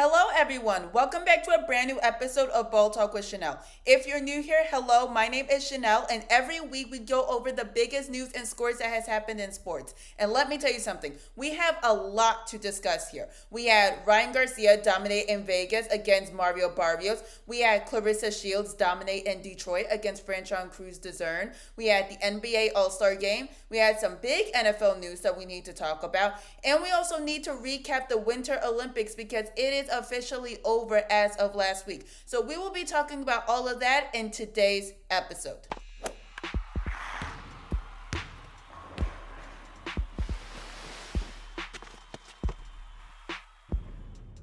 Hello, everyone. Welcome back to a brand new episode of Ball Talk with Chanel. If you're new here, hello, my name is Chanel, and every week we go over the biggest news and scores that has happened in sports. And let me tell you something, we have a lot to discuss here. We had Ryan Garcia dominate in Vegas against Mario Barrios. We had Claressa Shields dominate in Detroit against Franchon Crews-Dezurn. We had the NBA All-Star Game. We had some big NFL news that we need to talk about. And we also need to recap the Winter Olympics because it is officially over as of last week. So we will be talking about all of that in today's episode.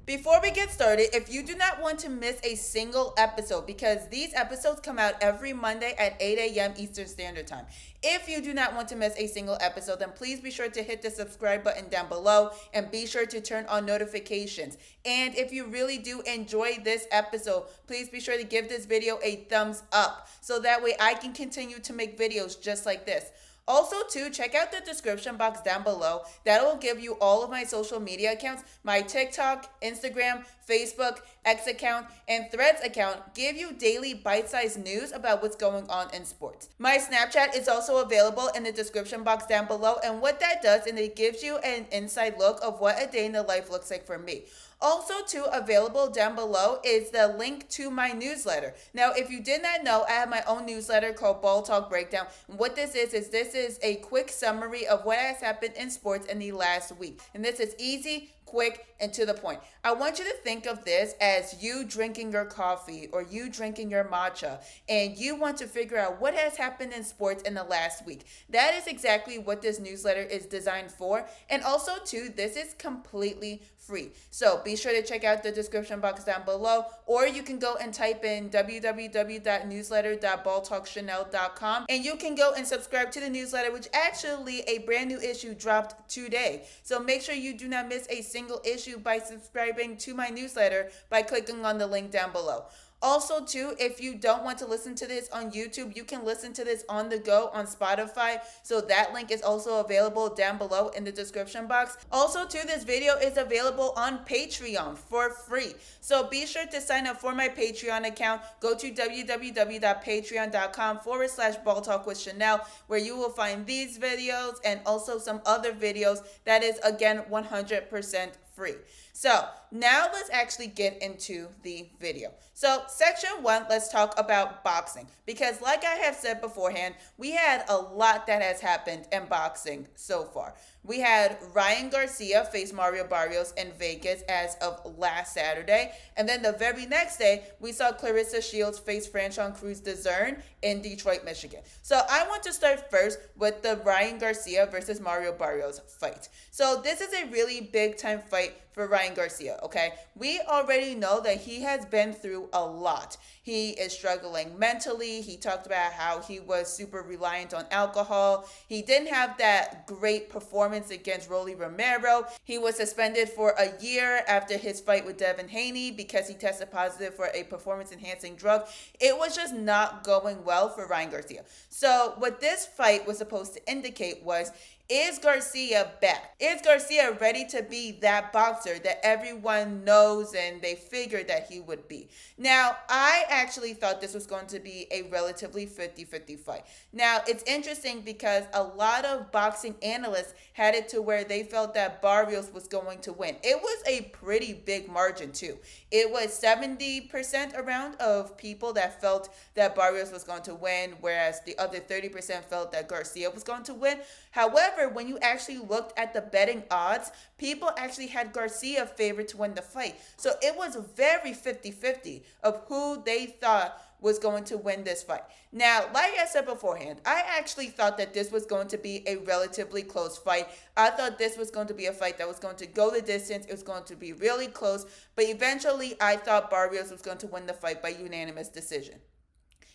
Before we get started, if you do not want to miss a single episode, because these episodes come out every Monday at 8 a.m. Eastern Standard Time. If you do not want to miss a single episode, then please be sure to hit the subscribe button down below and be sure to turn on notifications. And if you really do enjoy this episode, please be sure to give this video a thumbs up so that way I can continue to make videos just like this. Also, too, check out the description box down below. That will give you all of my social media accounts. My TikTok, Instagram, Facebook, X account, and Threads account give you daily bite-sized news about what's going on in sports. My Snapchat is also available in the description box down below. And what that does, and it gives you an inside look of what a day in the life looks like for me. Also, too, available down below is the link to my newsletter. Now, if you did not know, I have my own newsletter called Ball Talk Breakdown. And what this is a quick summary of what has happened in sports in the last week. And this is easy, quick, and to the point. I want you to think of this as you drinking your coffee or you drinking your matcha, and you want to figure out what has happened in sports in the last week. That is exactly what this newsletter is designed for. And also, too, this is completely free. So be sure to check out the description box down below, or you can go and type in www.newsletter.balltalkchanel.com, and you can go and subscribe to the newsletter, which actually a brand new issue dropped today. So make sure you do not miss a single issue by subscribing to my newsletter by clicking on the link down below. Also, too, if you don't want to listen to this on YouTube, you can listen to this on the go on Spotify. So that link is also available down below in the description box. Also, too, this video is available on Patreon for free. So be sure to sign up for my Patreon account. Go to www.patreon.com/balltalkwithchanel, where you will find these videos and also some other videos that is, again, 100% free. So now let's actually get into the video. So section 1, let's talk about boxing, because like I have said beforehand, we had a lot that has happened in boxing so far. We had Ryan Garcia face Mario Barrios in Vegas as of last Saturday. And then the very next day, we saw Claressa Shields face Franchon Crews-Dezurn in Detroit, Michigan. So I want to start first with the Ryan Garcia versus Mario Barrios fight. So this is a really big time fight for Ryan Garcia, okay? We already know that he has been through a lot. He is struggling mentally. He talked about how he was super reliant on alcohol. He didn't have that great performance against Rolly Romero. He was suspended for a year after his fight with Devin Haney because he tested positive for a performance-enhancing drug. It was just not going well for Ryan Garcia. So what this fight was supposed to indicate was, is Garcia back? Is Garcia ready to be that boxer that everyone knows and they figured that he would be? Now, I actually thought this was going to be a relatively 50-50 fight. Now, it's interesting because a lot of boxing analysts had it to where they felt that Barrios was going to win. It was a pretty big margin, too. It was 70% around of people that felt that Barrios was going to win, whereas the other 30% felt that Garcia was going to win. However, when you actually looked at the betting odds, people actually had Garcia favored to win the fight. So it was very 50-50 of who they thought was going to win this fight. Now, like I said beforehand, I actually thought that this was going to be a relatively close fight. I thought this was going to be a fight that was going to go the distance. It was going to be really close. But eventually, I thought Barrios was going to win the fight by unanimous decision.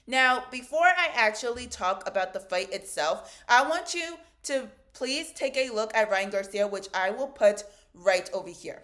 Now, before I actually talk about the fight itself, I want you to please take a look at Ryan Garcia, which I will put right over here.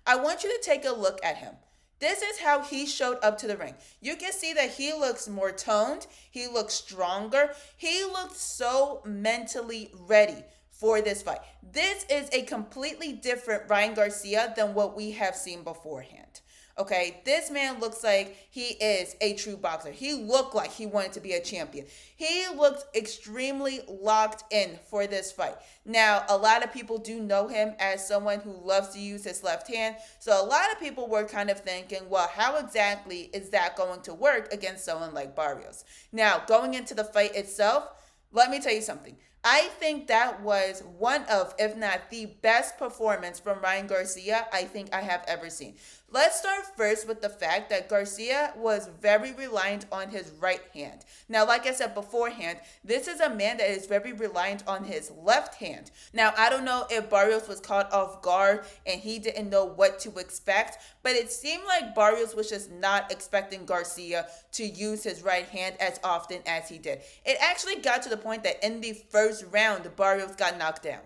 I want you to take a look at him. This is how he showed up to the ring. You can see that he looks more toned. He looks stronger. He looked so mentally ready for this fight. This is a completely different Ryan Garcia than what we have seen beforehand. Okay, this man looks like he is a true boxer. He looked like he wanted to be a champion. He looked extremely locked in for this fight. Now, a lot of people do know him as someone who loves to use his left hand. So a lot of people were kind of thinking, well, how exactly is that going to work against someone like Barrios? Now, going into the fight itself, let me tell you something. I think that was one of, if not the best performance from Ryan Garcia I think I have ever seen. Let's start first with the fact that Garcia was very reliant on his right hand. Now, like I said beforehand, this is a man that is very reliant on his left hand. Now, I don't know if Barrios was caught off guard and he didn't know what to expect, but it seemed like Barrios was just not expecting Garcia to use his right hand as often as he did. It actually got to the point that in the first round, Barrios got knocked down.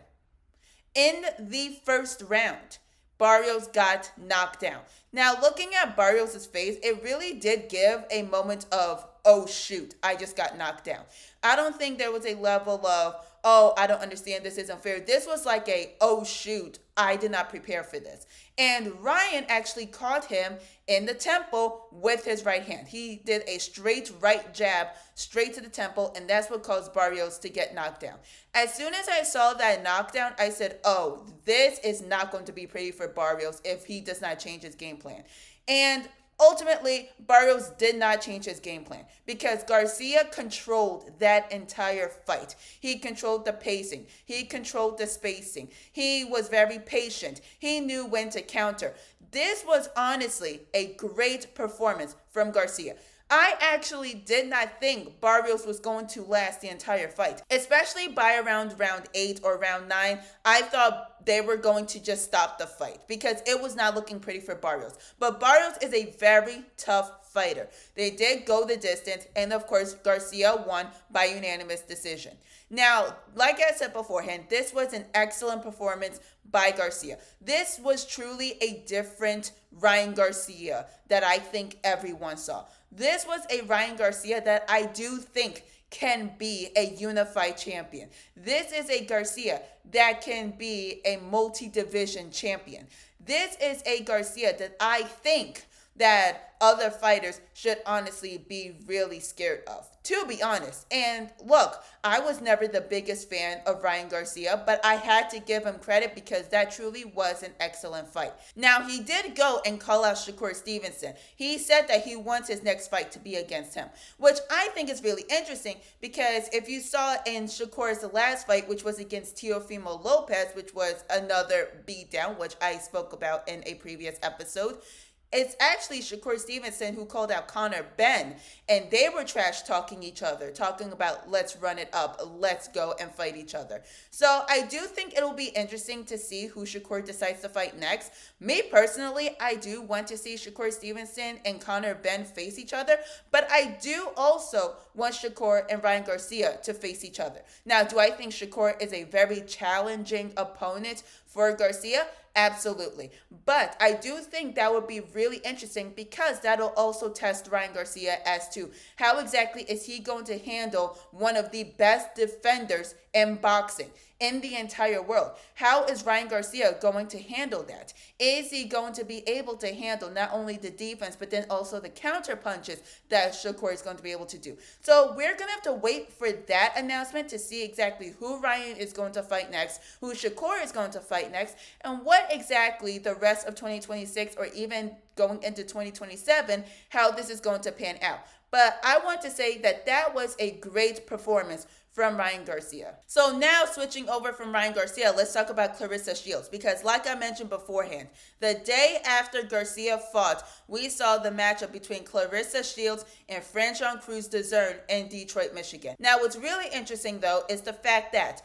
In the first round, Barrios got knocked down. Now, looking at Barrios' face, it really did give a moment of, oh shoot, I just got knocked down. I don't think there was a level of, oh, I don't understand, this isn't fair. This was like a, oh shoot, I did not prepare for this. And Ryan actually caught him in the temple with his right hand. He did a straight right jab straight to the temple, and that's what caused Barrios to get knocked down. As soon as I saw that knockdown, I said, oh, this is not going to be pretty for Barrios if he does not change his game plan. And ultimately, Barrios did not change his game plan because Garcia controlled that entire fight. He controlled the pacing. He controlled the spacing. He was very patient. He knew when to counter. This was honestly a great performance from Garcia. I actually did not think Barrios was going to last the entire fight, especially by around round 8 or round 9. I thought they were going to just stop the fight because it was not looking pretty for Barrios. But Barrios is a very tough fighter. They did go the distance, and of course, Garcia won by unanimous decision. Now, like I said beforehand, this was an excellent performance by Garcia. This was truly a different Ryan Garcia that I think everyone saw. This was a Ryan Garcia that I do think can be a unified champion. This is a Garcia that can be a multi-division champion. This is a Garcia that I think that other fighters should honestly be really scared of, to be honest. And look, I was never the biggest fan of Ryan Garcia, but I had to give him credit because that truly was an excellent fight. Now, he did go and call out Shakur Stevenson. He said that he wants his next fight to be against him, which I think is really interesting because if you saw in Shakur's last fight, which was against Teofimo Lopez, which was another beatdown, which I spoke about in a previous episode, it's actually Shakur Stevenson who called out Conor Benn, and they were trash talking each other, talking about let's run it up, let's go and fight each other. So I do think it'll be interesting to see who Shakur decides to fight next. Me personally, I do want to see Shakur Stevenson and Conor Benn face each other, but I do also want Shakur and Ryan Garcia to face each other. Now, do I think Shakur is a very challenging opponent for Garcia? Absolutely. But I do think that would be really interesting because that'll also test Ryan Garcia as to how exactly is he going to handle one of the best defenders in boxing in the entire world. How is Ryan Garcia going to handle that? Is he going to be able to handle not only the defense, but then also the counter punches that Shakur is going to be able to do? So we're going to have to wait for that announcement to see exactly who Ryan is going to fight next, who Shakur is going to fight next, and what exactly the rest of 2026 or even going into 2027, how this is going to pan out. But I want to say that that was a great performance from Ryan Garcia. So now switching over from Ryan Garcia, let's talk about Claressa Shields because like I mentioned beforehand, the day after Garcia fought, we saw the matchup between Claressa Shields and Franchon Crews-Dezurn in Detroit, Michigan. Now what's really interesting though is the fact that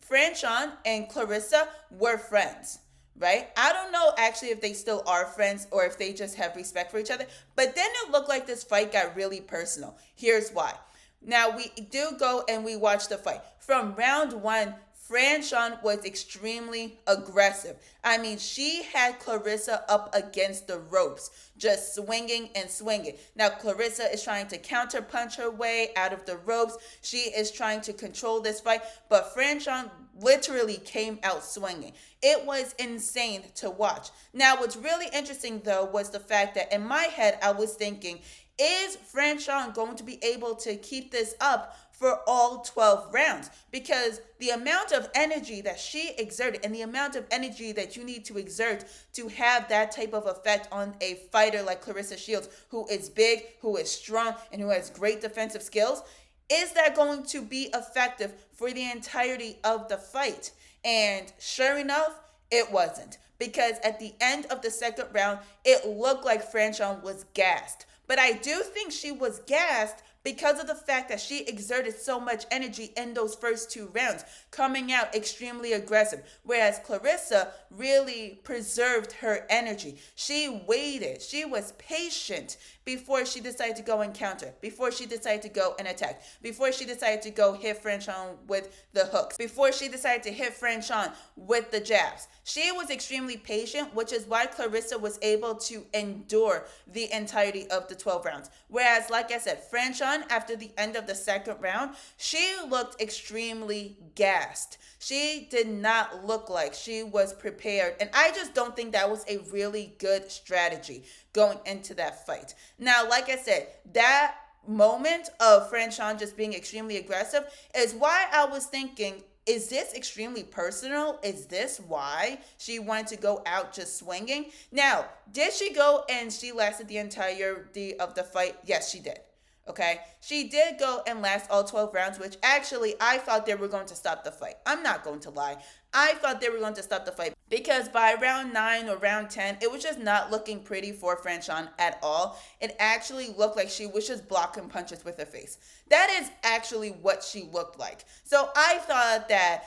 Franchon and Claressa were friends. Right? I don't know actually if they still are friends or if they just have respect for each other. But then it looked like this fight got really personal. Here's why. Now we do go and we watch the fight. From round 1, Franchon was extremely aggressive. I mean, she had Claressa up against the ropes, just swinging and swinging. Now, Claressa is trying to counterpunch her way out of the ropes. She is trying to control this fight, but Franchon literally came out swinging. It was insane to watch. Now, what's really interesting, though, was the fact that in my head, I was thinking, is Franchon going to be able to keep this up for all 12 rounds? Because the amount of energy that she exerted and the amount of energy that you need to exert to have that type of effect on a fighter like Claressa Shields, who is big, who is strong, and who has great defensive skills, is that going to be effective for the entirety of the fight? And sure enough, it wasn't. Because at the end of the second round, it looked like Franchon was gassed. But I do think she was gassed because of the fact that she exerted so much energy in those first 2 rounds, coming out extremely aggressive. Whereas Claressa really preserved her energy. She waited. She was patient before she decided to go and counter, before she decided to go and attack, before she decided to go hit Franchon with the hooks, before she decided to hit Franchon with the jabs. She was extremely patient, which is why Claressa was able to endure the entirety of the 12 rounds. Whereas, like I said, Franchon, after the end of the second round, she looked extremely gassed. She did not look like she was prepared. And I just don't think that was a really good strategy going into that fight. Now, like I said, that moment of Franchon just being extremely aggressive is why I was thinking, is this extremely personal? Is this why she wanted to go out just swinging? Now, did she go and she lasted the entirety of the fight? Yes, she did. Okay, she did go and last all 12 rounds, which actually I thought they were going to stop the fight. I'm not going to lie. I thought they were going to stop the fight because by round 9 or round 10, it was just not looking pretty for Franchon at all. It actually looked like she was just blocking punches with her face. That is actually what she looked like. So I thought that,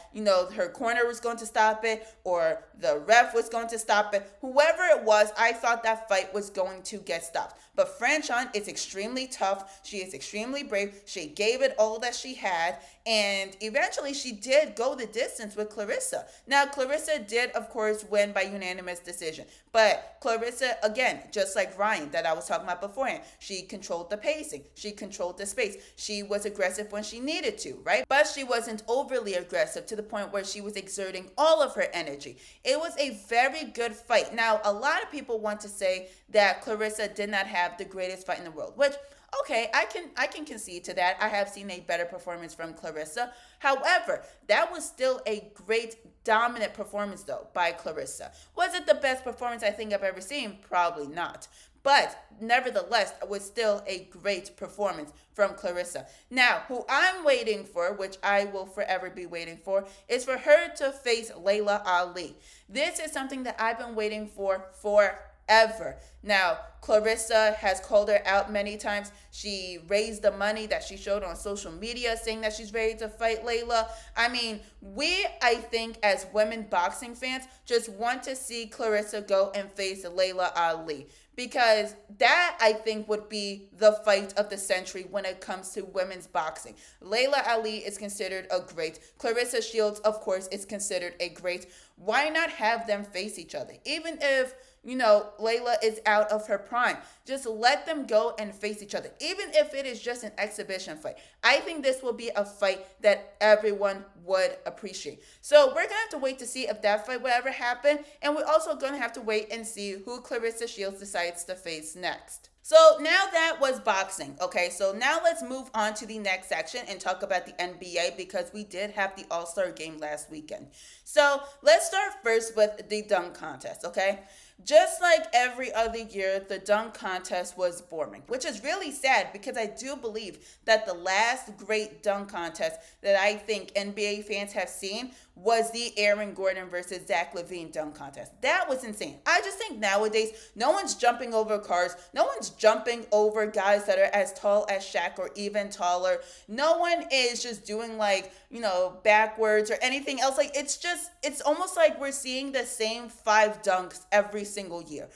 her corner was going to stop it or the ref was going to stop it. Whoever it was, I thought that fight was going to get stopped. But Franchon is extremely tough. She is extremely brave. She gave it all that she had. And eventually she did go the distance with Claressa. Now, Claressa did, of course, win by unanimous decision. But Claressa, again, just like Ryan that I was talking about beforehand, she controlled the pacing. She controlled the space. She was aggressive when she needed to, right? But she wasn't overly aggressive to the point where she was exerting all of her energy. It was a very good fight. Now, a lot of people want to say that Claressa did not have the greatest fight in the world, which, okay, I can concede to that. I have seen a better performance from Claressa. However, that was still a great dominant performance, though, by Claressa. Was it the best performance I think I've ever seen? Probably not. But nevertheless, it was still a great performance from Claressa. Now, who I'm waiting for, which I will forever be waiting for, is for her to face Laila Ali. This is something that I've been waiting for forever. Now, Claressa has called her out many times. She raised the money that she showed on social media saying that she's ready to fight Laila. I mean, I think, as women boxing fans, just want to see Claressa go and face Laila Ali. Because that, I think, would be the fight of the century when it comes to women's boxing. Laila Ali is considered a great. Claressa Shields, of course, is considered a great. Why not have them face each other? Even if, Laila is out of her prime, just let them go and face each other. Even if it is just an exhibition fight. I think this will be a fight that everyone would appreciate. So we're going to have to wait to see if that fight will ever happen. And we're also going to have to wait and see who Claressa Shields decides to face next. So now that was boxing. Okay, so now let's move on to the next section and talk about the NBA because we did have the All-Star game last weekend. So let's start first with the dunk contest, okay? Just like every other year, the dunk contest was boring, which is really sad because I do believe that the last great dunk contest that I think NBA fans have seen was the Aaron Gordon versus Zach LaVine dunk contest. That was insane. I just think nowadays, no one's jumping over cars. No one's jumping over guys that are as tall as Shaq or even taller. No one is just doing backwards or anything else. It's almost like we're seeing the same 5 dunks every single year.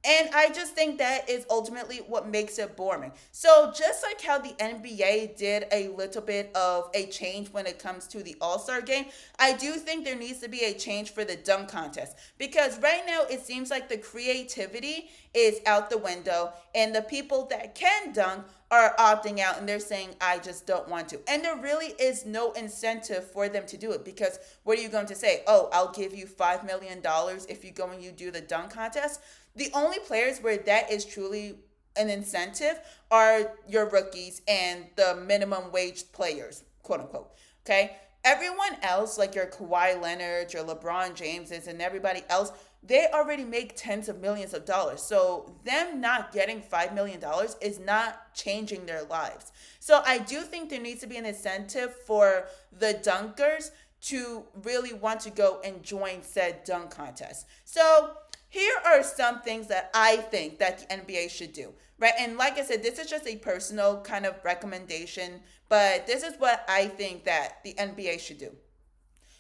And I just think that is ultimately what makes it boring. So, just like how the NBA did a little bit of a change when it comes to the All Star game, I do think there needs to be a change for the dunk contest. Because right now, it seems like the creativity is out the window, and the people that can dunk are opting out and they're saying, I just don't want to. And there really is no incentive for them to do it because what are you going to say? Oh, I'll give you $5 million if you go and you do the dunk contest. The only players where that is truly an incentive are your rookies and the minimum wage players, quote unquote. Okay. Everyone else, like your Kawhi Leonard, your LeBron Jameses, and everybody else, they already make tens of millions of dollars. So them not getting $5 million is not changing their lives. So I do think there needs to be an incentive for the dunkers to really want to go and join said dunk contest. So here are some things that I think that the NBA should do, right? And like I said, this is just a personal kind of recommendation, but this is what I think that the NBA should do.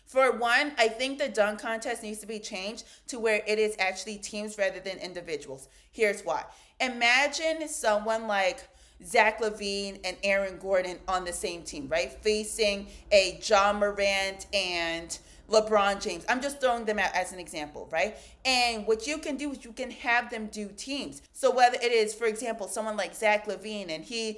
For one, I think the dunk contest needs to be changed to where it is actually teams rather than individuals. Here's why. Imagine someone like Zach LaVine and Aaron Gordon on the same team, right? Facing a John Morant and LeBron James. I'm just throwing them out as an example, right? And what you can do is you can have them do teams. So whether it is, for example, someone like Zach LaVine and he,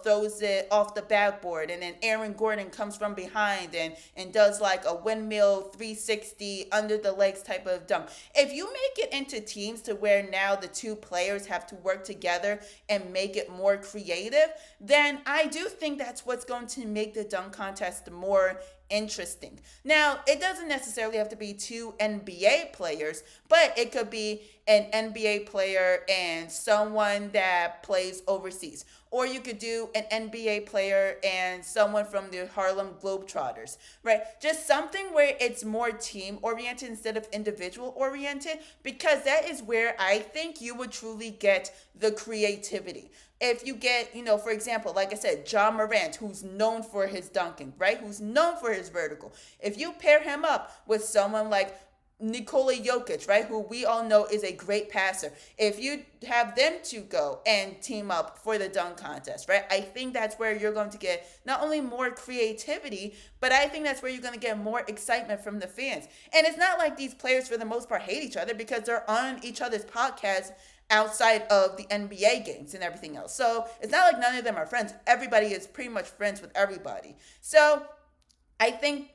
throws it off the backboard and then Aaron Gordon comes from behind and does like a windmill 360 under the legs type of dunk. If you make it into teams to where now the two players have to work together and make it more creative, then I do think that's what's going to make the dunk contest more interesting. Now, it doesn't necessarily have to be two NBA players, but it could be an NBA player and someone that plays overseas. Or you could do an NBA player and someone from the Harlem Globetrotters, right? Just something where it's more team oriented instead of individual oriented, because that is where I think you would truly get the creativity. If you get, for example, like I said, John Morant, who's known for his dunking, right? Who's known for his vertical. If you pair him up with someone like Nikola Jokic, right, who we all know is a great passer. If you have them to go and team up for the dunk contest, right, I think that's where you're going to get not only more creativity, but I think that's where you're going to get more excitement from the fans. And it's not like these players, for the most part, hate each other because they're on each other's podcasts outside of the NBA games and everything else. So it's not like none of them are friends. Everybody is pretty much friends with everybody. So I think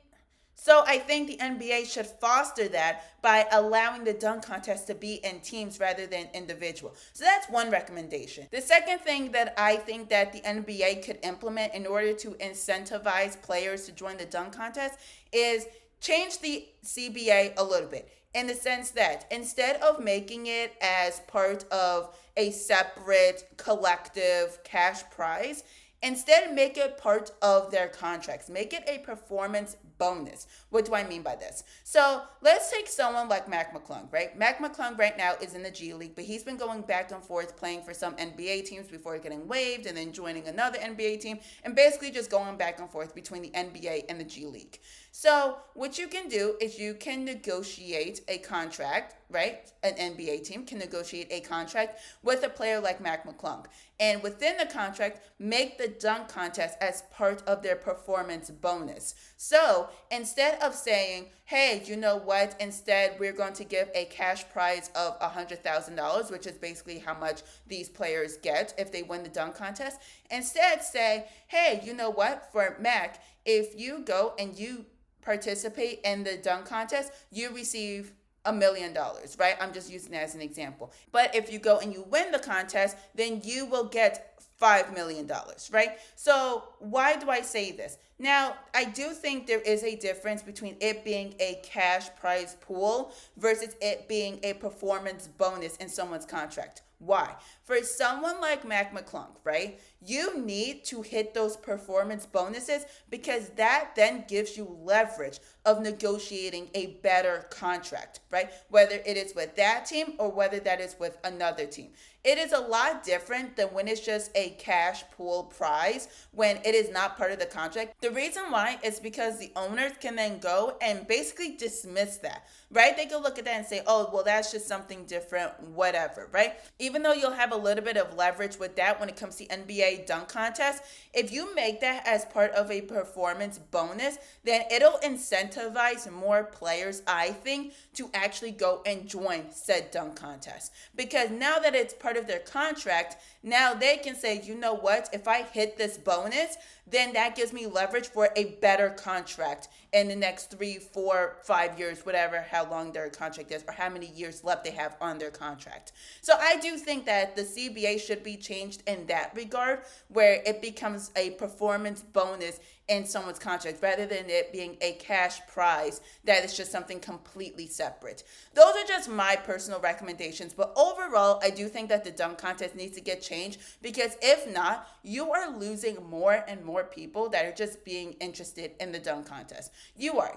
the NBA should foster that by allowing the dunk contest to be in teams rather than individual. So that's one recommendation. The second thing that I think that the NBA could implement in order to incentivize players to join the dunk contest is change the CBA a little bit, in the sense that instead of making it as part of a separate collective cash prize, instead make it part of their contracts. Make it a performance bonus. What do I mean by this? So let's take someone like Mac McClung, right? Mac McClung right now is in the G League, but he's been going back and forth playing for some NBA teams before getting waived and then joining another NBA team and basically just going back and forth between the NBA and the G League. So what you can do is you can negotiate a contract, right? An NBA team can negotiate a contract with a player like Mac McClung. And within the contract, make the dunk contest as part of their performance bonus. So instead of saying, hey, you know what? Instead, we're going to give a cash prize of $100,000, which is basically how much these players get if they win the dunk contest. Instead, say, hey, you know what? For Mac, if you go and you participate in the dunk contest, you receive $1 million, right? I'm just using that as an example. But if you go and you win the contest, then you will get $5 million, right? So why do I say this? Now, I do think there is a difference between it being a cash prize pool versus it being a performance bonus in someone's contract. Why? For someone like Mac McClung, right? You need to hit those performance bonuses because that then gives you leverage of negotiating a better contract, right? Whether it is with that team or whether that is with another team. It is a lot different than when it's just a cash pool prize when it is not part of the contract. The reason why is because the owners can then go and basically dismiss that, right? They can look at that and say, oh, well, that's just something different, whatever, right? Even though you'll have a little bit of leverage with that when it comes to NBA dunk contest, if you make that as part of a performance bonus, then it'll incentivize more players, I think, to actually go and join said dunk contest. Because now that it's part of their contract, now they can say, you know what, if I hit this bonus, then that gives me leverage for a better contract in the next 3, 4, 5 years, whatever, how long their contract is or how many years left they have on their contract. So I do think that the CBA should be changed in that regard, where it becomes a performance bonus in someone's contract rather than it being a cash prize that is just something completely separate. Those are just my personal recommendations, but overall, I do think that the dunk contest needs to get changed because if not, you are losing more and more people that are just being interested in the dunk contest. You are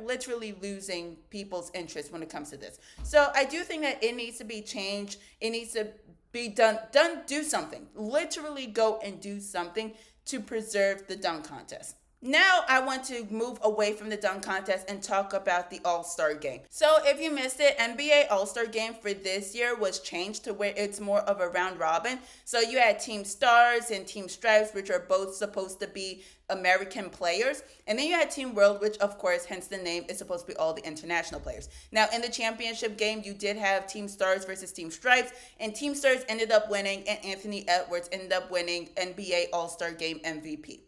literally losing people's interest when it comes to this. So I do think that it needs to be changed. It needs to be done, do something. Literally go and do something to preserve the dunk contest. Now I want to move away from the dunk contest and talk about the All-Star Game. So if you missed it, NBA All-Star Game for this year was changed to where it's more of a round robin. So you had Team Stars and Team Stripes, which are both supposed to be American players. And then you had Team World, which of course, hence the name, is supposed to be all the international players. Now in the championship game, you did have Team Stars versus Team Stripes, and Team Stars ended up winning, and Anthony Edwards ended up winning NBA All-Star Game MVP.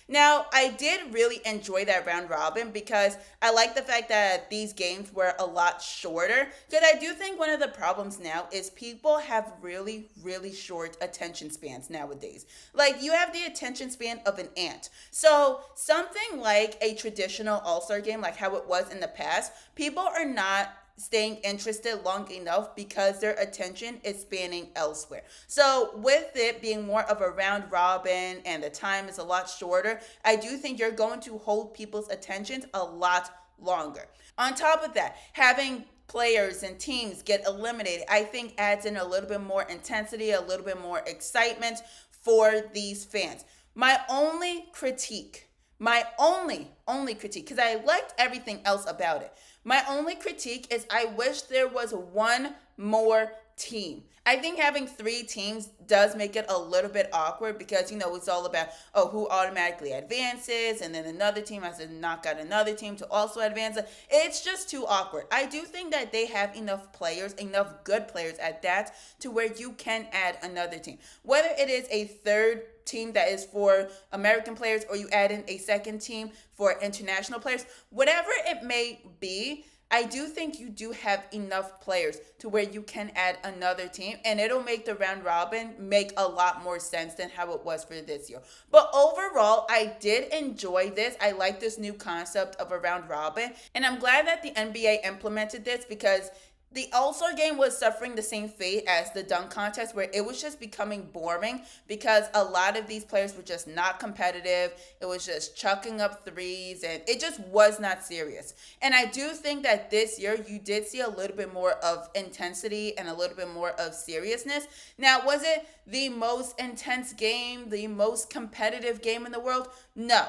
Now, I did really enjoy that round robin because I like the fact that these games were a lot shorter. Because I do think one of the problems now is people have really, really short attention spans nowadays. Like, you have the attention span of an ant. So, something like a traditional All-Star game, like how it was in the past, people are not staying interested long enough because their attention is spanning elsewhere. So with it being more of a round robin and the time is a lot shorter, I do think you're going to hold people's attentions a lot longer. On top of that, having players and teams get eliminated, I think adds in a little bit more intensity, a little bit more excitement for these fans. My only critique, because I liked everything else about it. My only critique is I wish there was one more team. I think having 3 teams does make it a little bit awkward because, it's all about, who automatically advances, and then another team has to knock out another team to also advance. It's just too awkward. I do think that they have enough players, enough good players at that, to where you can add another team. Whether it is a third team that is for American players or you add in a second team for international players, whatever it may be, I do think you do have enough players to where you can add another team, and it'll make the round robin make a lot more sense than how it was for this year. But overall, I did enjoy this. I like this new concept of a round robin, and I'm glad that the NBA implemented this because the All-Star Game was suffering the same fate as the dunk contest, where it was just becoming boring because a lot of these players were just not competitive. It was just chucking up threes, and it just was not serious. And I do think that this year you did see a little bit more of intensity and a little bit more of seriousness. Now, was it the most intense game, the most competitive game in the world? No.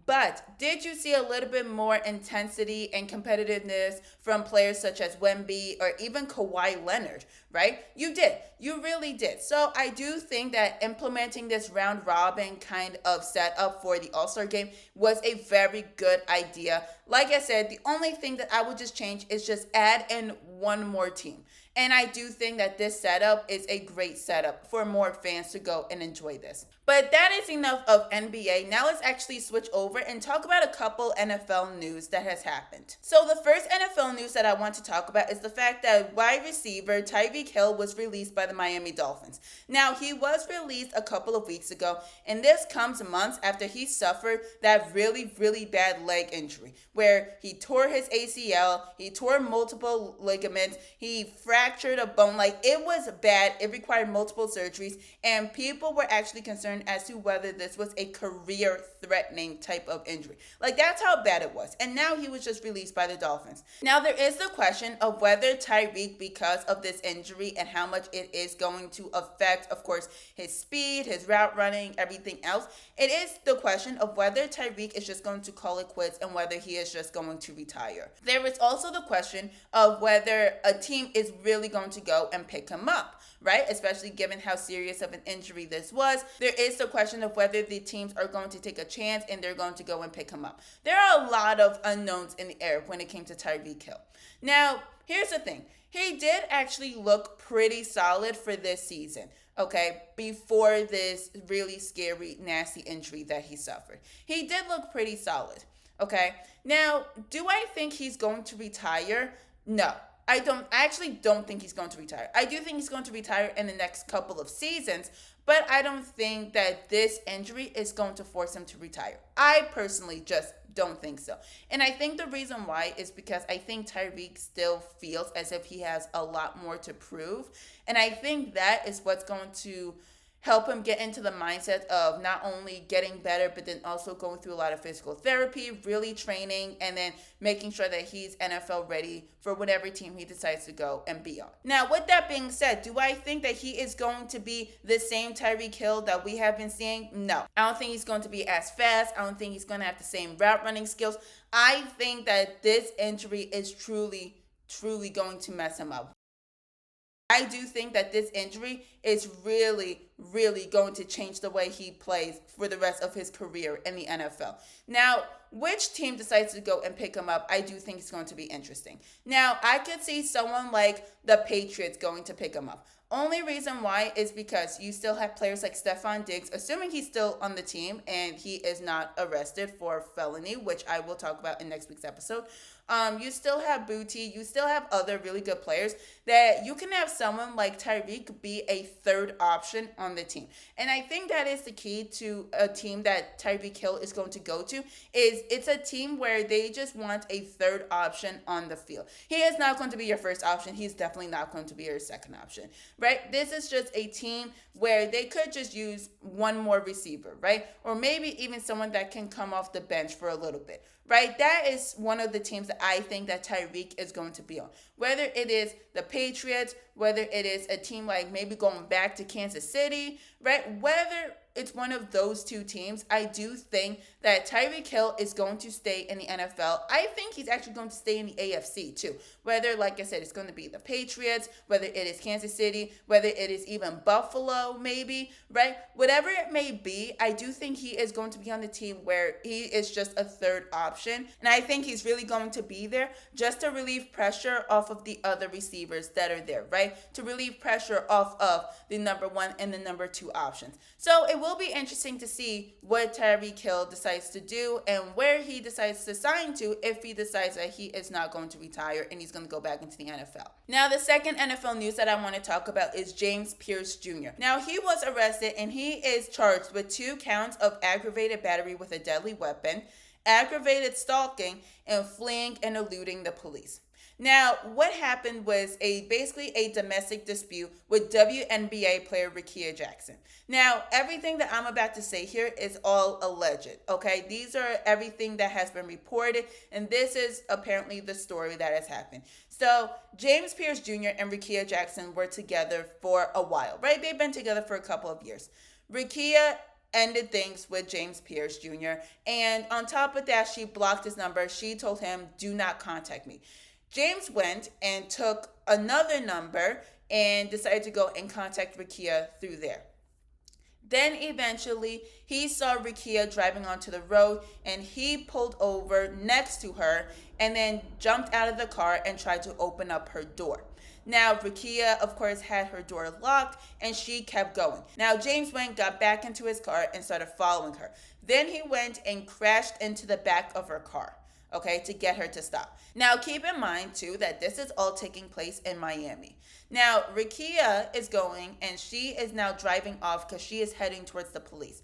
But did you see a little bit more intensity and competitiveness from players such as Wemby or even Kawhi Leonard, right? You did. You really did. So I do think that implementing this round robin kind of setup for the All-Star Game was a very good idea. Like I said, the only thing that I would just change is just add in one more team. And I do think that this setup is a great setup for more fans to go and enjoy this. But that is enough of NBA. Now let's actually switch over and talk about a couple NFL news that has happened. So the first NFL news that I want to talk about is the fact that wide receiver Tyreek Hill was released by the Miami Dolphins. Now, he was released a couple of weeks ago, and this comes months after he suffered that really, really bad leg injury where he tore his ACL, he tore multiple ligaments, he fractured fractured a bone. Like, it was bad. It required multiple surgeries, and people were actually concerned as to whether this was a career-threatening type of injury. Like, that's how bad it was. And now he was just released by the Dolphins. Now, there is the question of whether Tyreek, because of this injury and how much it is going to affect, of course, his speed, his route running, everything else, it is the question of whether Tyreek is just going to call it quits and whether he is just going to retire. There is also the question of whether a team is really going to go and pick him up, right? Especially given how serious of an injury this was. There is the question of whether the teams are going to take a chance and they're going to go and pick him up. There are a lot of unknowns in the air when it came to Tyreek Hill. Now, here's the thing. He did actually look pretty solid for this season, okay, before this really scary, nasty injury that he suffered. He did look pretty solid, okay? Now, do I think he's going to retire? No. I actually don't think he's going to retire. I do think he's going to retire in the next couple of seasons, but I don't think that this injury is going to force him to retire. I personally just don't think so. And I think the reason why is because I think Tyreek still feels as if he has a lot more to prove. And I think that is what's going to help him get into the mindset of not only getting better, but then also going through a lot of physical therapy, really training, and then making sure that he's NFL ready for whatever team he decides to go and be on. Now, with that being said, do I think that he is going to be the same Tyreek Hill that we have been seeing? No. I don't think he's going to be as fast. I don't think he's going to have the same route running skills. I think that this injury is truly going to mess him up. I do think that this injury is really going to change the way he plays for the rest of his career in the NFL. Now, which team decides to go and pick him up, I do think it's going to be interesting. Now, I could see someone like the Patriots going to pick him up. Only reason why is because you still have players like Stephon Diggs, assuming he's still on the team and he is not arrested for felony, which I will talk about in next week's episode. You still have Booty. You still have other really good players that you can have someone like Tyreek be a third option on the team. And I think that is the key to a team that Tyreek Hill is going to go to, is it's a team where they just want a third option on the field. He is not going to be your first option. He's definitely not going to be your second option, right? This is just a team where they could just use one more receiver, right? Or maybe even someone that can come off the bench for a little bit, right? That is one of the teams that I think that Tyreek is going to be on. Whether it is the Patriots, whether it is a team like maybe going back to Kansas City, right? Whether it's one of those two teams, I do think that Tyreek Hill is going to stay in the NFL. I think he's actually going to stay in the AFC too. Whether, like I said, it's going to be the Patriots, whether it is Kansas City, whether it is even Buffalo maybe, right? Whatever it may be, I do think he is going to be on the team where he is just a third option. And I think he's really going to be there just to relieve pressure off of the other receivers that are there, right? To relieve pressure off of the number one and the number two options. So it will be interesting to see what Tyreek Hill decides to do and where he decides to sign to if he decides that he is not going to retire and he's going to go back into the NFL. Now, the second NFL news that I want to talk about is James Pierce Jr. Now, he was arrested and he is charged with 2 counts of aggravated battery with a deadly weapon, aggravated stalking, and fleeing and eluding the police. Now, what happened was basically a domestic dispute with WNBA player Garcia Jackson. Now, everything that I'm about to say here is all alleged, okay? These are everything that has been reported, and this is apparently the story that has happened. So, James Pierce Jr. and Garcia Jackson were together for a while, right? They've been together for a couple of years. Garcia ended things with James Pierce Jr., and on top of that, she blocked his number. She told him, "Do not contact me." James went and took another number and decided to go and contact Garcia through there. Then eventually he saw Garcia driving onto the road and he pulled over next to her and then jumped out of the car and tried to open up her door. Now, Garcia, of course, had her door locked and she kept going. Now, James went, got back into his car and started following her. Then he went and crashed into the back of her car, okay, to get her to stop. Now, keep in mind, too, that this is all taking place in Miami. Now, Garcia is going, and she is now driving off because she is heading towards the police.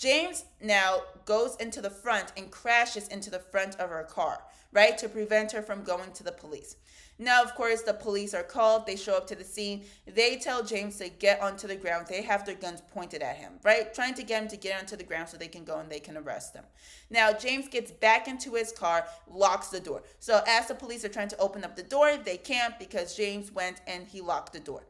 James now goes into the front and crashes into the front of her car, right, to prevent her from going to the police. Now, of course, the police are called. They show up to the scene. They tell James to get onto the ground. They have their guns pointed at him, right? Trying to get him to get onto the ground so they can go and they can arrest him. Now, James gets back into his car, locks the door. So as the police are trying to open up the door, they can't because James went and he locked the door.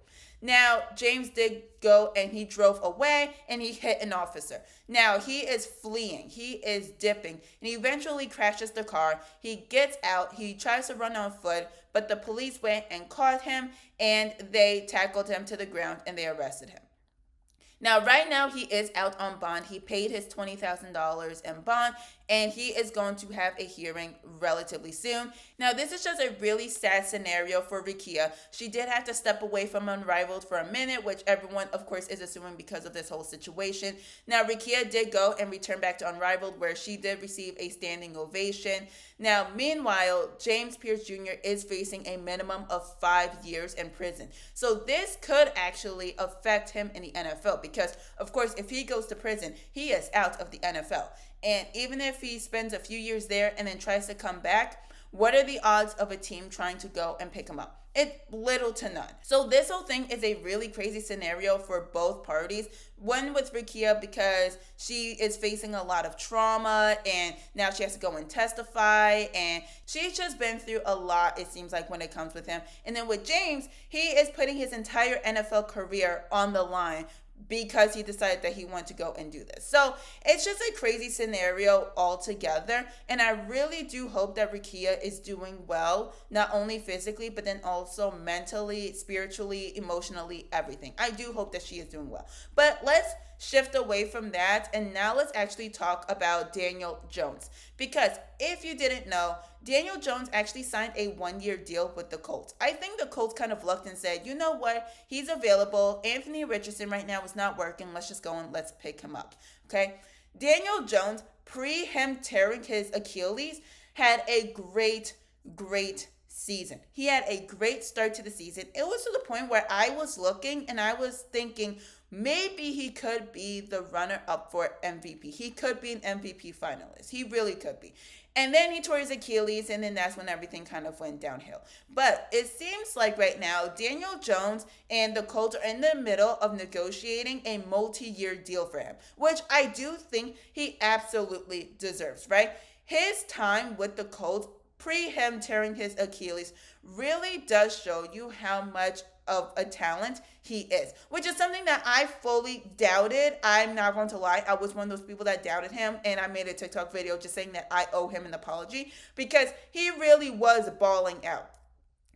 Now, James did go and he drove away and he hit an officer. Now, he is fleeing. He is dipping. And he eventually crashes the car. He gets out. He tries to run on foot, but the police went and caught him and they tackled him to the ground and they arrested him. Now, right now, he is out on bond. He paid his $20,000 in bond, and he is going to have a hearing relatively soon. Now, this is just a really sad scenario for Rikia. She did have to step away from Unrivaled for a minute, which everyone, of course, is assuming because of this whole situation. Now, Rikia did go and return back to Unrivaled, where she did receive a standing ovation. Now, meanwhile, James Pierce Jr. is facing a minimum of 5 years in prison. So this could actually affect him in the NFL because, of course, if he goes to prison, he is out of the NFL. And even if he spends a few years there and then tries to come back, what are the odds of a team trying to go and pick him up? It's little to none. So this whole thing is a really crazy scenario for both parties. One with Rikia because she is facing a lot of trauma and now she has to go and testify and she's just been through a lot, it seems like, when it comes with him. And then with James, he is putting his entire NFL career on the line because he decided that he wanted to go and do this. So it's just a crazy scenario altogether. And I really do hope that Rikia is doing well, not only physically, but then also mentally, spiritually, emotionally, everything. I do hope that she is doing well. But let's shift away from that. And now let's actually talk about Daniel Jones. Because if you didn't know, Daniel Jones actually signed a 1-year deal with the Colts. I think the Colts kind of looked and said, you know what? He's available. Anthony Richardson right now is not working. Let's just go and let's pick him up. Okay? Daniel Jones, pre him tearing his Achilles, had a great season. He had a great start to the season. It was to the point where I was looking and I was thinking, maybe he could be the runner-up for MVP. He could be an MVP finalist. He really could be. And then he tore his Achilles, and then that's when everything kind of went downhill. But it seems like right now, Daniel Jones and the Colts are in the middle of negotiating a multi-year deal for him, which I do think he absolutely deserves, right? His time with the Colts, pre him tearing his Achilles, really does show you how much of a talent he is, which is something that I fully doubted. I'm not going to lie. I was one of those people that doubted him, and I made a TikTok video just saying that I owe him an apology because he really was balling out.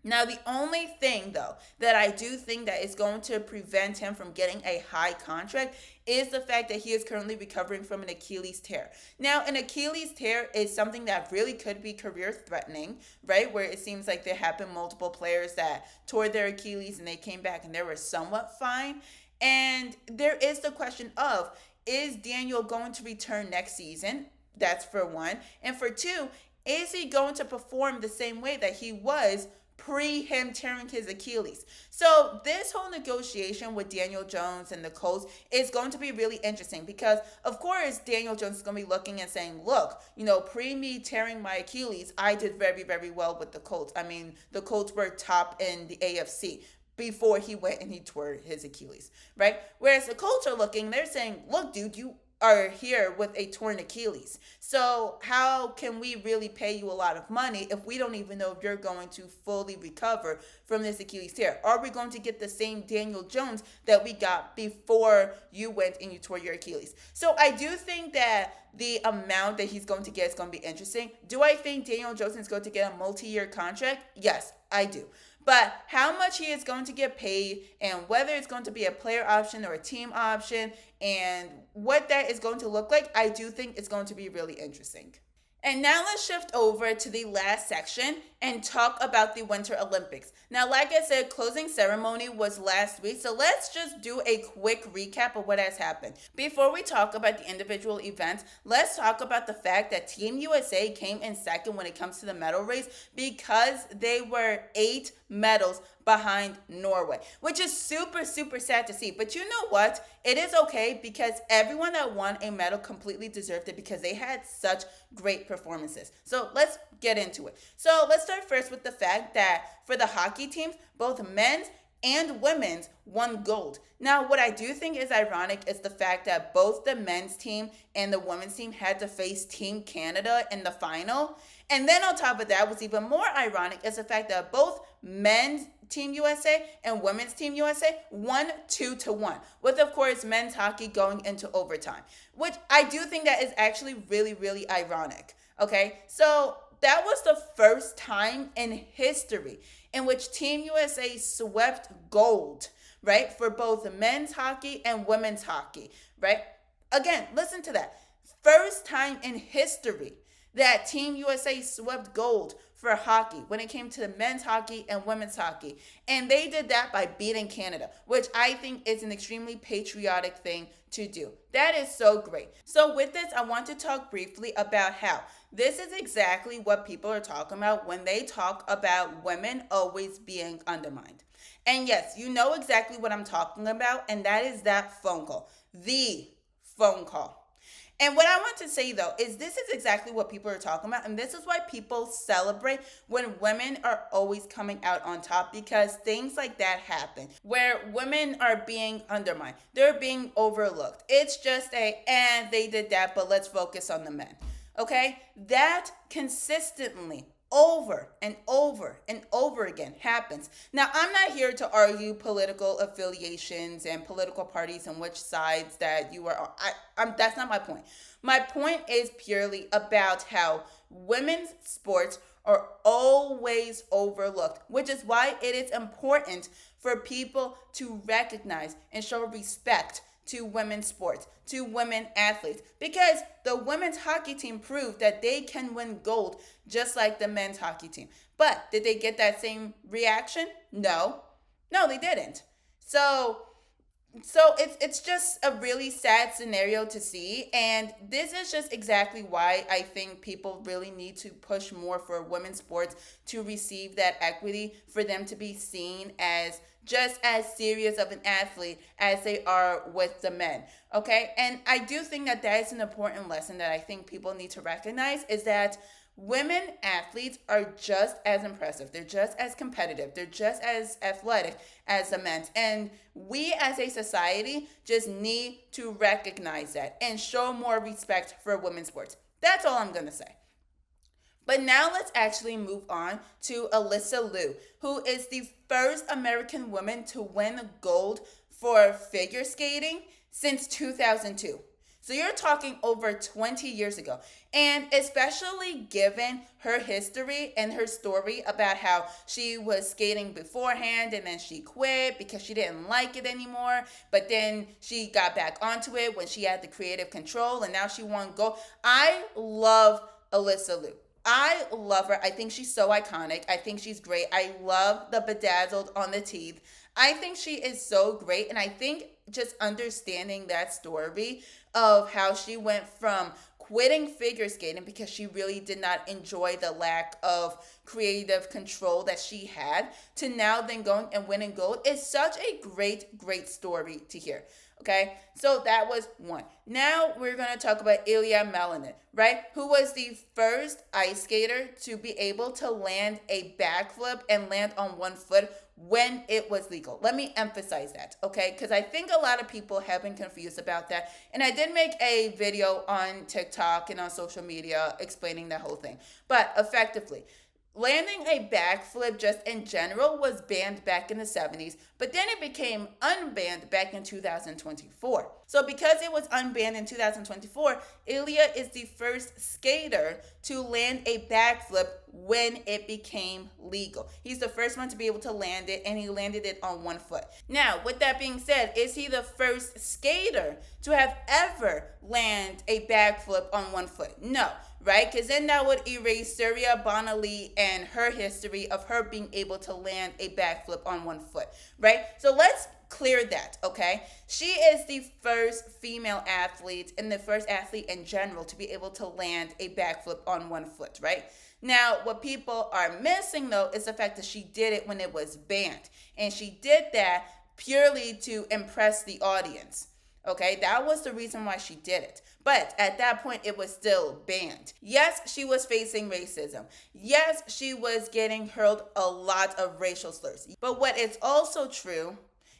Now, the only thing, though, that I do think that is going to prevent him from getting a high contract is the fact that he is currently recovering from an Achilles tear. Now, an Achilles tear is something that really could be career-threatening, right? Where it seems like there have been multiple players that tore their Achilles and they came back and they were somewhat fine. And there is the question of, is Daniel going to return next season? That's for one. And for two, is he going to perform the same way that he was pre him tearing his Achilles? So this whole negotiation with Daniel Jones and the Colts is going to be really interesting because, of course, Daniel Jones is going to be looking and saying, look, pre me tearing my Achilles, I did very, very well with the Colts. I mean, the Colts were top in the AFC before he went and he tore his Achilles, right? Whereas the Colts are looking, they're saying, look, dude, you are here with a torn Achilles. So how can we really pay you a lot of money if we don't even know if you're going to fully recover from this Achilles tear? Are we going to get the same Daniel Jones that we got before you went and you tore your Achilles? So I do think that the amount that he's going to get is going to be interesting. Do I think Daniel Jones is going to get a multi-year contract? Yes, I do. But how much he is going to get paid and whether it's going to be a player option or a team option and what that is going to look like, I do think it's going to be really interesting. And now let's shift over to the last section and talk about the Winter Olympics. Now, like I said, closing ceremony was last week, so let's just do a quick recap of what has happened. Before we talk about the individual events, let's talk about the fact that Team USA came in second when it comes to the medal race because they were 8 medals behind Norway, which is super, super sad to see. But you know what? It is okay because everyone that won a medal completely deserved it because they had such great performances. So let's get into it. So let's start first with the fact that for the hockey teams, both men's and women's won gold. Now, what I do think is ironic is the fact that both the men's team and the women's team had to face Team Canada in the final. And then on top of that, what's even more ironic is the fact that both men's Team USA and women's Team USA won 2-1, with of course men's hockey going into overtime, which I do think that is actually really, really ironic. Okay, so that was the first time in history in which Team USA swept gold, right, for both men's hockey and women's hockey, right? Again, listen to that. First time in history that Team USA swept gold for hockey when it came to men's hockey and women's hockey. And they did that by beating Canada, which I think is an extremely patriotic thing to do. That is so great. So with this, I want to talk briefly about how this is exactly what people are talking about when they talk about women always being undermined. And yes, you know exactly what I'm talking about, and that is that phone call. The phone call. And what I want to say, though, is this is exactly what people are talking about. And this is why people celebrate when women are always coming out on top, because things like that happen where women are being undermined. They're being overlooked. It's just and they did that, but let's focus on the men. Okay? That consistently over and over and over again happens. Now, I'm not here to argue political affiliations and political parties and which sides that you are on. That's not my point. My point is purely about how women's sports are always overlooked, which is why it is important for people to recognize and show respect to women's sports, to women athletes, because the women's hockey team proved that they can win gold just like the men's hockey team. But did they get that same reaction? No, they didn't. So it's just a really sad scenario to see, and this is just exactly why I think people really need to push more for women's sports to receive that equity, for them to be seen as just as serious of an athlete as they are with the men, okay? And I do think that that is an important lesson that I think people need to recognize, is that women athletes are just as impressive. They're just as competitive. They're just as athletic as the men. And we as a society just need to recognize that and show more respect for women's sports. That's all I'm going to say. But now let's actually move on to Alyssa Liu, who is the first American woman to win gold for figure skating since 2002. So you're talking over 20 years ago. And especially given her history and her story about how she was skating beforehand and then she quit because she didn't like it anymore. But then she got back onto it when she had the creative control, and now she won gold. I love Alyssa Liu. I love her. I think she's so iconic. I think she's great. I love the bedazzled on the teeth. I think she is so great. And I think just understanding that story of how she went from quitting figure skating because she really did not enjoy the lack of creative control that she had, to now then going and winning gold is such a great, great story to hear. Okay, so that was one. Now we're going to talk about Ilya Melanin, right? Who was the first ice skater to be able to land a backflip and land on one foot when it was legal. Let me emphasize that, okay? Because I think a lot of people have been confused about that. And I did make a video on TikTok and on social media explaining that whole thing. But effectively, landing a backflip just in general was banned back in the 70s, but then it became unbanned back in 2024. So because it was unbanned in 2024, Ilya is the first skater to land a backflip when it became legal. He's the first one to be able to land it, and he landed it on one foot. Now, with that being said, is he the first skater to have ever land a backflip on one foot? No. Right? Because then that would erase Surya Bonali and her history of her being able to land a backflip on one foot. Right? So let's clear that, okay? She is the first female athlete and the first athlete in general to be able to land a backflip on one foot, right? Now, what people are missing though is the fact that she did it when it was banned. And she did that purely to impress the audience. Okay, that was the reason why she did it. But at that point, it was still banned. Yes, she was facing racism. Yes, she was getting hurled a lot of racial slurs. But what is also true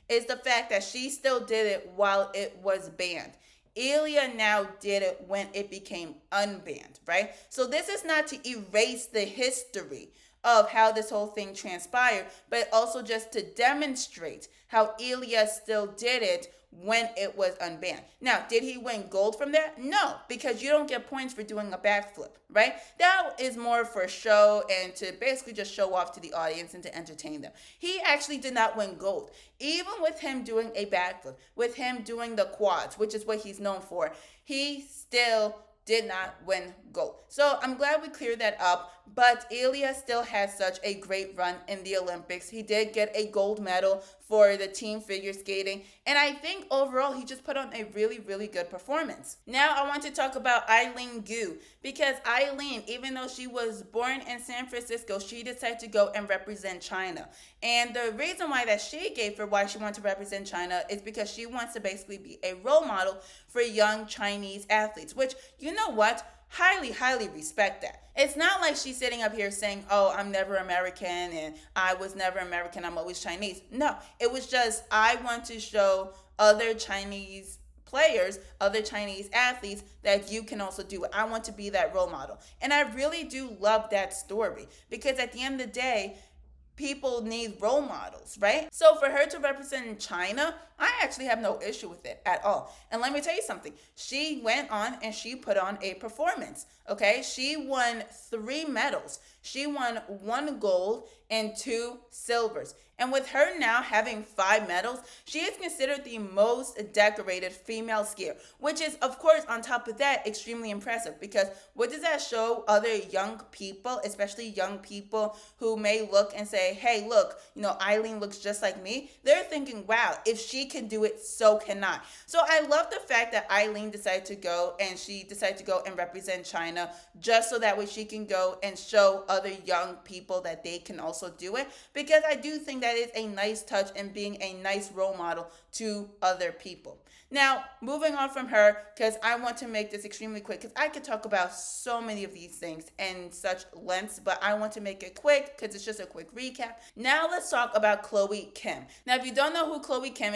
is the fact that she still did it while it was banned. Ilya now did it when it became unbanned, right? So this is not to erase the history of how this whole thing transpired, but also just to demonstrate how Ilya still did it when it was unbanned. Now, did he win gold from that? No, because you don't get points for doing a backflip, right? That is more for show and to basically just show off to the audience and to entertain them. He actually did not win gold. Even with him doing a backflip, with him doing the quads, which is what he's known for, he still did not win gold. So I'm glad we cleared that up, but Ilya still has such a great run in the Olympics. He did get a gold medal for the team figure skating, and I think overall he just put on a really, really good performance. Now I want to talk about Eileen Gu, because Eileen, even though she was born in San Francisco, she decided to go and represent China. And the reason why that she gave for why she wanted to represent China is because she wants to basically be a role model for young Chinese athletes, which, you know what? Highly, highly respect that. It's not like she's sitting up here saying, oh, I'm never American and I was never American, I'm always Chinese. No, it was just, I want to show other Chinese players, other Chinese athletes, that you can also do it. I want to be that role model. And I really do love that story, because at the end of the day, people need role models, right? So for her to represent China, I actually have no issue with it at all. And let me tell you something. She went on and she put on a performance, okay? She won 3 medals. She won 1 gold and 2 silvers. And with her now having 5 medals, she is considered the most decorated female skier, which is, of course, on top of that, extremely impressive, because what does that show other young people, especially young people who may look and say, hey, look, Eileen looks just like me. They're thinking, wow, if she can do it, so can I. So I love the fact that Eileen decided to go and represent China, just so that way she can go and show other young people that they can also do it, because I do think that is a nice touch and being a nice role model to other people. Now, moving on from her, because I want to make this extremely quick, because I could talk about so many of these things in such lengths, but I want to make it quick because it's just a quick recap. Now let's talk about Chloe Kim. Now, if you don't know who Chloe Kim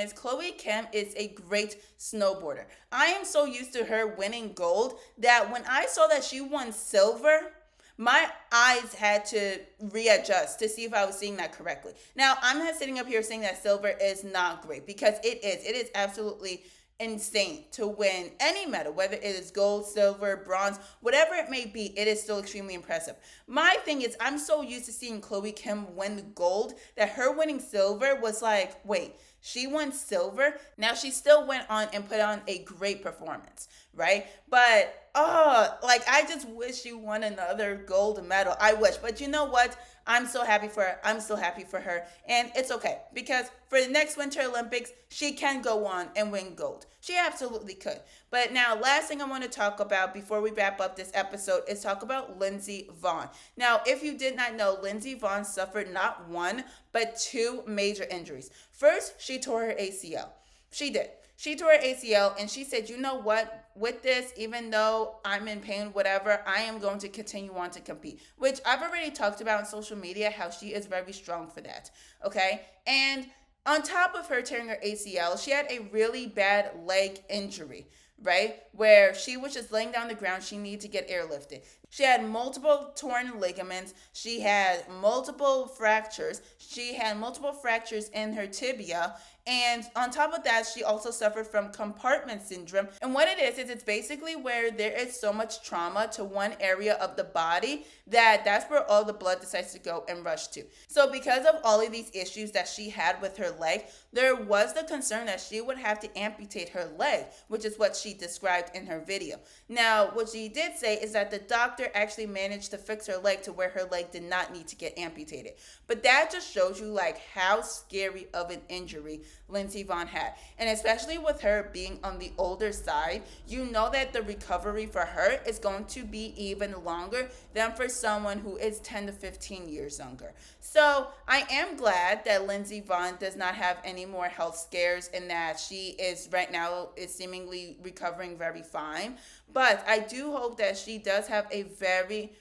is a great snowboarder. I am so used to her winning gold that when I saw that she won silver, my eyes had to readjust to see if I was seeing that correctly. Now, I'm not sitting up here saying that silver is not great, because it is. It is absolutely insane to win any medal, whether it is gold, silver, bronze, whatever it may be. It is still extremely impressive. My thing is, I'm so used to seeing Chloe Kim win gold that her winning silver was like, wait, she won silver? Now, she still went on and put on a great performance, right? But, I just wish she won another gold medal. I wish. But you know what? I'm so happy for her. I'm so happy for her. And it's okay, because for the next Winter Olympics, she can go on and win gold. She absolutely could. But now, last thing I want to talk about before we wrap up this episode is talk about Lindsey Vonn. Now, if you did not know, Lindsey Vonn suffered not 1, but 2 major injuries. First, she tore her ACL. She did. She tore her ACL, and she said, you know what? With this, even though I'm in pain, whatever, I am going to continue on to compete, which I've already talked about on social media, how she is very strong for that, okay? And on top of her tearing her ACL, she had a really bad leg injury, right? Where she was just laying down the ground. She needed to get airlifted. She had multiple torn ligaments. She had multiple fractures. She had multiple fractures in her tibia. And on top of that, she also suffered from compartment syndrome. And what it is it's basically where there is so much trauma to one area of the body that's where all the blood decides to go and rush to. So because of all of these issues that she had with her leg, there was the concern that she would have to amputate her leg, which is what she described in her video. Now, what she did say is that the doctor actually managed to fix her leg to where her leg did not need to get amputated. But that just shows you how scary of an injury Lindsey Vonn had. And especially with her being on the older side, you know that the recovery for her is going to be even longer than for someone who is 10 to 15 years younger. So I am glad that Lindsey Vonn does not have any more health scares and that she is right now is seemingly recovering very fine. But I do hope that she does have a very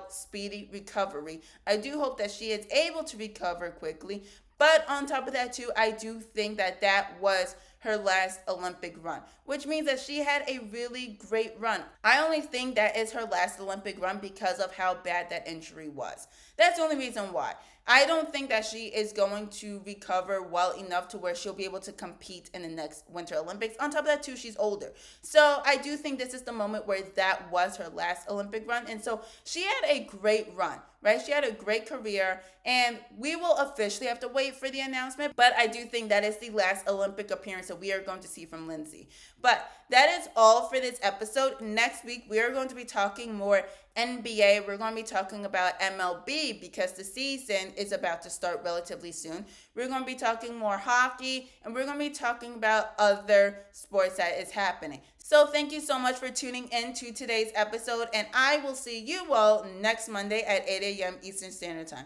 speedy recovery. I do hope that she is able to recover quickly. But on top of that, too, I do think that that was her last Olympic run, which means that she had a really great run. I only think that is her last Olympic run because of how bad that injury was. That's the only reason why. I don't think that she is going to recover well enough to where she'll be able to compete in the next Winter Olympics. On top of that, too, she's older. So I do think this is the moment where that was her last Olympic run. And so she had a great run, right? She had a great career. And we will officially have to wait for the announcement. But I do think that is the last Olympic appearance that we are going to see from Lindsey. But that is all for this episode. Next week, we are going to be talking more NBA. We're going to be talking about MLB because the season is about to start relatively soon. We're going to be talking more hockey, and we're going to be talking about other sports that is happening. So thank you so much for tuning in to today's episode, and I will see you all next Monday at 8 a.m. Eastern Standard Time.